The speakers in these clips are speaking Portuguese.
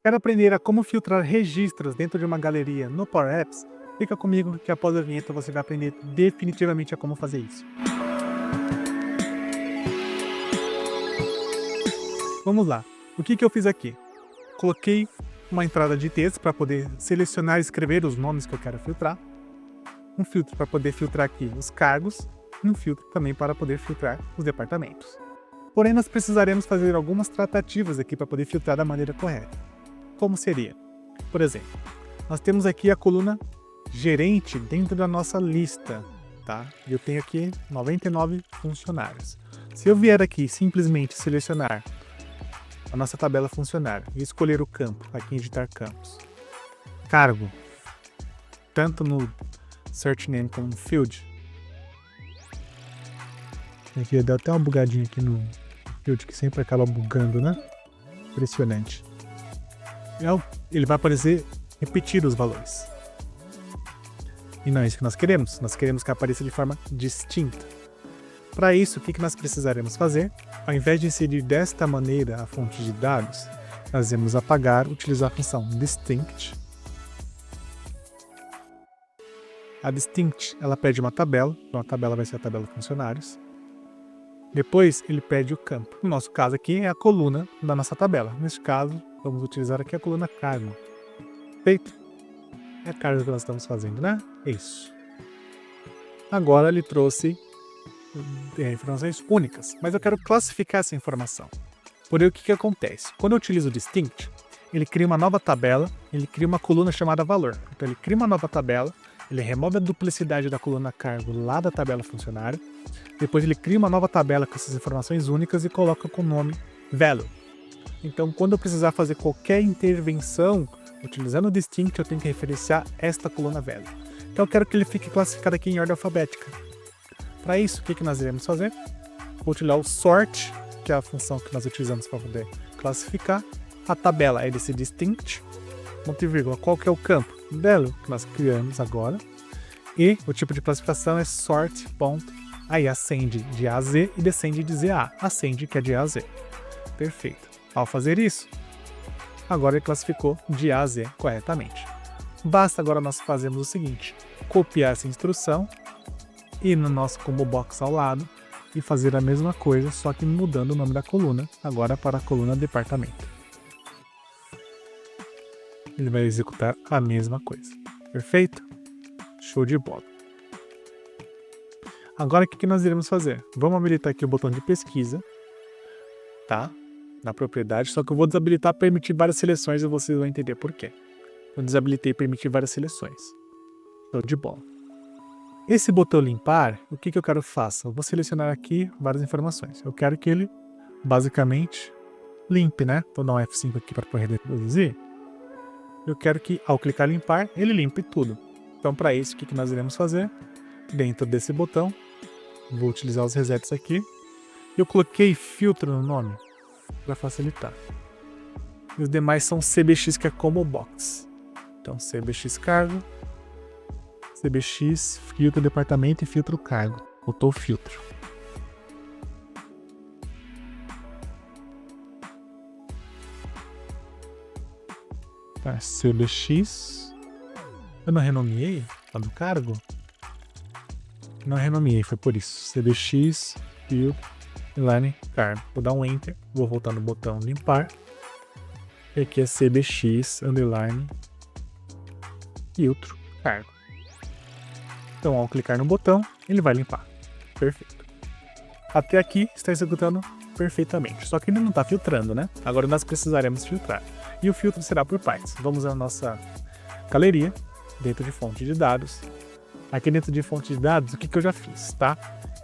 Quer aprender a como filtrar registros dentro de uma galeria no Power Apps? Fica comigo que após a vinheta você vai aprender definitivamente a como fazer isso. Vamos lá. O que eu fiz aqui? Coloquei uma entrada de texto para poder selecionar e escrever os nomes que eu quero filtrar. Um filtro para poder filtrar aqui os cargos e um filtro também para poder filtrar os departamentos. Porém, nós precisaremos fazer algumas tratativas aqui para poder filtrar da maneira correta. Como seria? Por exemplo, nós temos aqui a coluna gerente dentro da nossa lista, tá? E eu tenho aqui 99 funcionários. Se eu vier aqui simplesmente selecionar a nossa tabela funcionário e escolher o campo, aqui em editar campos, cargo, tanto no search name como no field, aqui deu até uma bugadinha aqui no field que sempre acaba bugando, né? Impressionante. Ele vai aparecer repetir os valores. E não é isso que nós queremos. Nós queremos que apareça de forma distinta. Para isso, o que nós precisaremos fazer? Ao invés de inserir desta maneira a fonte de dados, nós vamos apagar, utilizar a função distinct. A distinct, ela pede uma tabela. Então a tabela vai ser a tabela funcionários. Depois, ele pede o campo. No nosso caso aqui, é a coluna da nossa tabela. Neste caso, vamos utilizar aqui a coluna cargo. Feito. É a carga que nós estamos fazendo, né? Isso. Agora ele trouxe informações únicas, mas eu quero classificar essa informação. Porém, o que acontece? Quando eu utilizo o distinct, ele cria uma nova tabela, ele cria uma coluna chamada valor. Então ele cria uma nova tabela, ele remove a duplicidade da coluna cargo lá da tabela funcionário, depois ele cria uma nova tabela com essas informações únicas e coloca com o nome value. Então, quando eu precisar fazer qualquer intervenção, utilizando o distinct, eu tenho que referenciar esta coluna value. Então, eu quero que ele fique classificado aqui em ordem alfabética. Para isso, o que nós iremos fazer? Vou utilizar o sort, que é a função que nós utilizamos para poder classificar. A tabela é desse distinct, ponto e vírgula, qual que é o campo? Value, que nós criamos agora. E o tipo de classificação é sort, ponto. Aí ascende de A a Z e descende de Z a A. Ascende, que é de A a Z. Perfeito. Ao fazer isso, agora ele classificou de A a Z corretamente. Basta agora nós fazermos o seguinte: copiar essa instrução, ir no nosso combo box ao lado e fazer a mesma coisa, só que mudando o nome da coluna, agora para a coluna departamento. Ele vai executar a mesma coisa. Perfeito? Show de bola. Agora o que nós iremos fazer? Vamos habilitar aqui o botão de pesquisa, tá? Na propriedade, só que eu vou desabilitar permitir várias seleções e vocês vão entender por quê. Eu desabilitei permitir várias seleções. Show de bola. Esse botão limpar, o que eu quero que faça? Eu vou selecionar aqui várias informações. Eu quero que ele, basicamente, limpe, né? Vou dar um F5 aqui para poder reproduzir. Eu quero que, ao clicar limpar, ele limpe tudo. Então, para isso, o que nós iremos fazer? Dentro desse botão, vou utilizar os resets aqui. Eu coloquei filtro no nome para facilitar. E os demais são CBX, que é Combo Box. Então, CBX cargo, CBX filtro departamento e filtro cargo. Botou filtro. Tá, CBX. Eu não renomeei lá do cargo? Não renomeei, foi por isso. CBX filtro line cargo. Vou dar um enter, vou voltar no botão limpar. E aqui é CBX underline filtro cargo. Então, ao clicar no botão, ele vai limpar. Perfeito. Até aqui está executando perfeitamente. Só que ele não está filtrando, né? Agora nós precisaremos filtrar. E o filtro será por partes. Vamos à nossa galeria, dentro de fonte de dados. Aqui dentro de fonte de dados, o que eu já fiz, tá?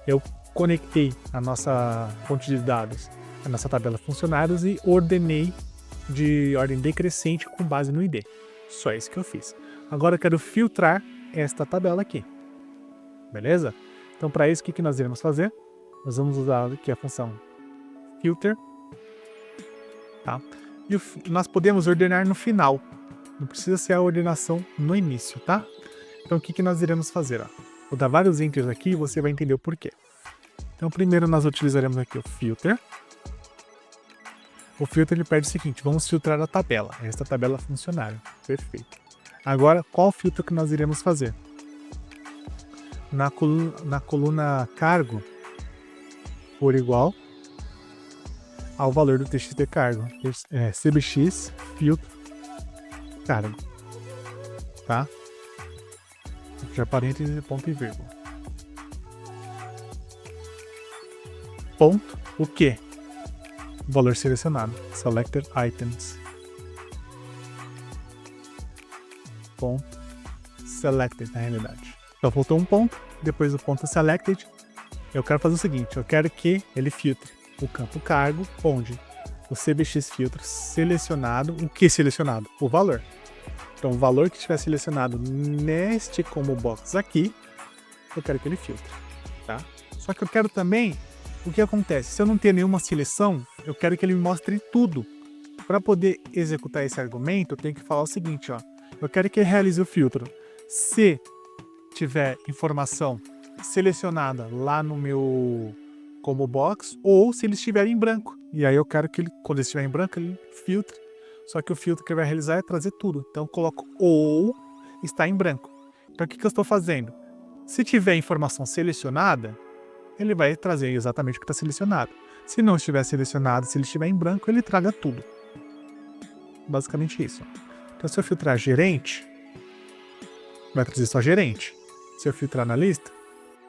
Eu conectei a nossa fonte de dados, a nossa tabela funcionários e ordenei de ordem decrescente com base no ID. Só isso que eu fiz. Agora eu quero filtrar esta tabela aqui. Beleza? Então, para isso, o que nós iremos fazer? Nós vamos usar aqui a função filter. Tá? E nós podemos ordenar no final. Não precisa ser a ordenação no início, tá? Então, o que nós iremos fazer? Ó? Vou dar vários enters aqui e você vai entender o porquê. Então, primeiro nós utilizaremos aqui o filter. O filtro ele pede o seguinte, vamos filtrar a tabela. Esta tabela funcionário. Perfeito. Agora, qual filtro que nós iremos fazer? Na coluna cargo, por igual ao valor do txt cargo. CBX filtro cargo. Tá? Já parênteses, ponto e vírgula. Ponto, o quê? Valor selecionado. Selected items. Ponto. Selected, na realidade. Então faltou um ponto. Depois do ponto selected. Eu quero fazer o seguinte. Eu quero que ele filtre o campo cargo, onde o CBX filtro selecionado. O que selecionado? O valor. Então o valor que estiver selecionado neste combo box aqui, eu quero que ele filtre. Tá? Só que eu quero também. O que acontece? Se eu não ter nenhuma seleção, eu quero que ele me mostre tudo. Para poder executar esse argumento, eu tenho que falar o seguinte, ó. Eu quero que ele realize o filtro. Se tiver informação selecionada lá no meu combo box, ou se ele estiver em branco. E aí eu quero que ele, quando ele estiver em branco, ele filtre. Só que o filtro que ele vai realizar é trazer tudo. Então eu coloco ou está em branco. Então o que eu estou fazendo? Se tiver informação selecionada, ele vai trazer exatamente o que está selecionado. Se não estiver selecionado, se ele estiver em branco, ele traga tudo. Basicamente isso. Então, se eu filtrar gerente, vai trazer só gerente. Se eu filtrar analista,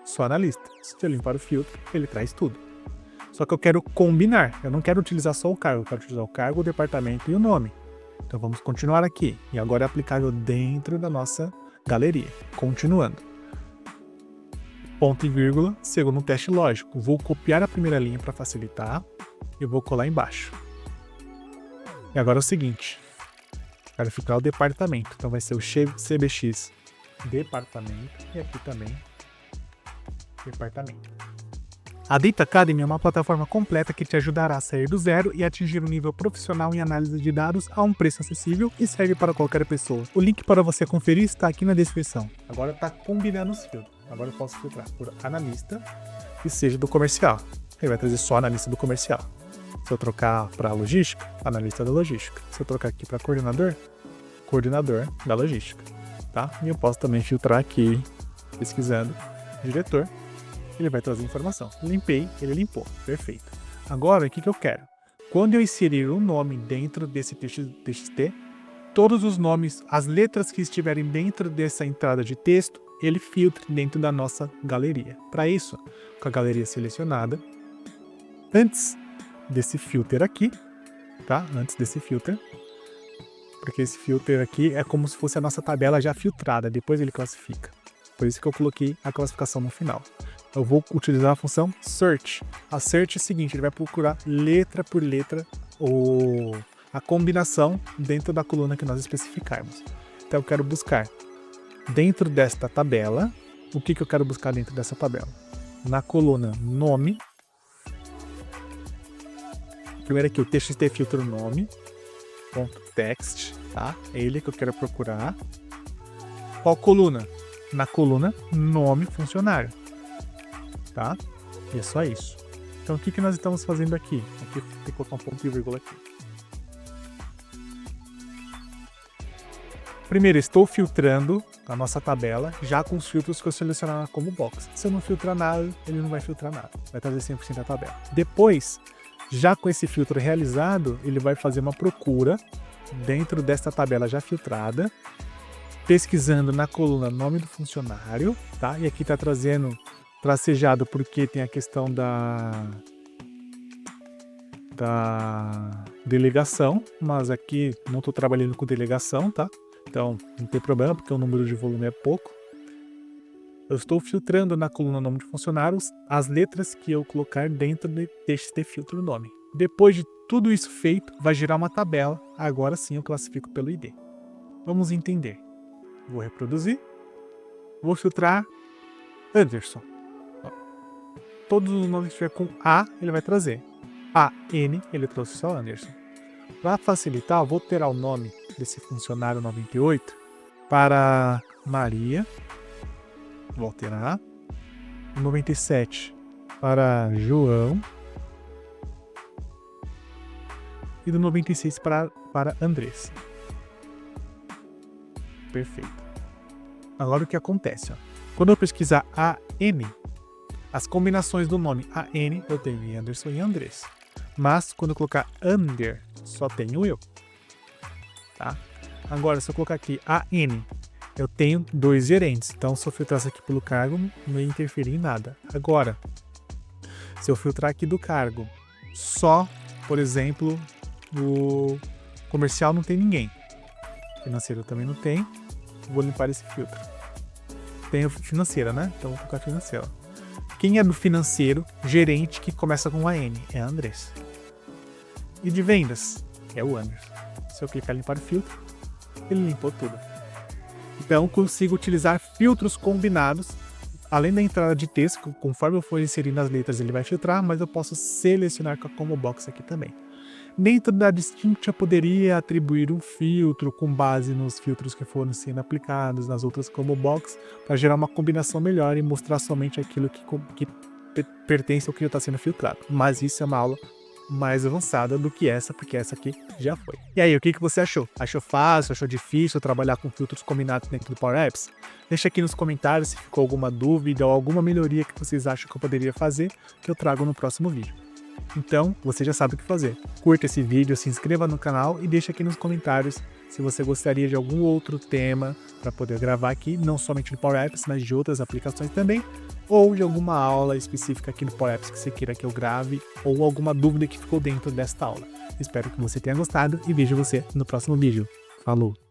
só analista. Se eu limpar o filtro, ele traz tudo. Só que eu quero combinar. Eu não quero utilizar só o cargo. Eu quero utilizar o cargo, o departamento e o nome. Então, vamos continuar aqui. E agora é aplicável dentro da nossa galeria. Continuando. Ponto e vírgula, segundo um teste lógico. Vou copiar a primeira linha para facilitar e vou colar embaixo. E agora é o seguinte. Quero filtrar o departamento. Então vai ser o CBX departamento e aqui também departamento. A Data Academy é uma plataforma completa que te ajudará a sair do zero e atingir um nível profissional em análise de dados a um preço acessível e serve para qualquer pessoa. O link para você conferir está aqui na descrição. Agora está combinando os filtros. Agora eu posso filtrar por analista e seja do comercial. Ele vai trazer só analista do comercial. Se eu trocar para logística, analista da logística. Se eu trocar aqui para coordenador, coordenador da logística. Tá? E eu posso também filtrar aqui, pesquisando, diretor. Ele vai trazer informação. Limpei, ele limpou. Perfeito. Agora, o que eu quero? Quando eu inserir um nome dentro desse TXT, todos os nomes, as letras que estiverem dentro dessa entrada de texto, ele filtre dentro da nossa galeria. Para isso, com a galeria selecionada, antes desse filter aqui, tá? Antes desse filter, porque esse filter aqui é como se fosse a nossa tabela já filtrada, depois ele classifica. Por isso que eu coloquei a classificação no final. Eu vou utilizar a função search. A search é o seguinte, ele vai procurar letra por letra a combinação dentro da coluna que nós especificarmos. Então eu quero buscar dentro desta tabela, o que eu quero buscar dentro dessa tabela? Na coluna nome, primeiro aqui o txt filtro nome, ponto text, tá? É ele que eu quero procurar. Qual coluna? Na coluna nome funcionário, tá? E é só isso. Então o que nós estamos fazendo aqui? Aqui tem que colocar um ponto e vírgula aqui. Primeiro, estou filtrando a nossa tabela já com os filtros que eu selecionar como box. Se eu não filtrar nada, ele não vai filtrar nada. Vai trazer 100% da tabela. Depois, já com esse filtro realizado, ele vai fazer uma procura dentro desta tabela já filtrada, pesquisando na coluna nome do funcionário, tá? E aqui está trazendo tracejado porque tem a questão da delegação, mas aqui não estou trabalhando com delegação, tá? Então, não tem problema, porque o número de volume é pouco. Eu estou filtrando na coluna nome de funcionários as letras que eu colocar dentro deste filtro nome. Depois de tudo isso feito, vai gerar uma tabela. Agora sim eu classifico pelo ID. Vamos entender. Vou reproduzir. Vou filtrar Anderson. Todos os nomes que tiver com A, ele vai trazer. A, N, ele trouxe só Anderson. Para facilitar, eu vou alterar o nome desse funcionário 98 para Maria. Vou alterar. 97 para João. e do 96 para Andrés. Perfeito. Agora o que acontece? Ó? Quando eu pesquisar AN, as combinações do nome AN eu tenho Anderson e Andrés. Mas quando eu colocar Ander, só tenho eu. Tá? Agora, se eu colocar aqui AN, eu tenho 2 gerentes. Então, se eu filtrasse aqui pelo cargo, não ia interferir em nada. Agora, se eu filtrar aqui do cargo, só, por exemplo, o comercial não tem ninguém. Financeiro também não tem. Vou limpar esse filtro. Tem financeira, né? Então, vou colocar financeira. Quem é do financeiro, gerente que começa com AN? É Andrés. E de vendas? É o Anderson. Se eu clicar em limpar o filtro, ele limpou tudo. Então, consigo utilizar filtros combinados. Além da entrada de texto, conforme eu for inserindo as letras, ele vai filtrar, mas eu posso selecionar com a combo box aqui também. Dentro da Distinct, eu poderia atribuir um filtro com base nos filtros que foram sendo aplicados nas outras combo box para gerar uma combinação melhor e mostrar somente aquilo que pertence ao que está sendo filtrado. Mas isso é uma aula mais avançada do que essa, porque essa aqui já foi. E aí, o que você achou? Achou fácil? Achou difícil trabalhar com filtros combinados dentro do Power Apps? Deixa aqui nos comentários se ficou alguma dúvida ou alguma melhoria que vocês acham que eu poderia fazer, que eu trago no próximo vídeo. Então, você já sabe o que fazer. Curta esse vídeo, se inscreva no canal e deixa aqui nos comentários se você gostaria de algum outro tema para poder gravar aqui, não somente no Power Apps, mas de outras aplicações também, ou de alguma aula específica aqui no Power Apps que você queira que eu grave, ou alguma dúvida que ficou dentro desta aula. Espero que você tenha gostado e vejo você no próximo vídeo. Falou!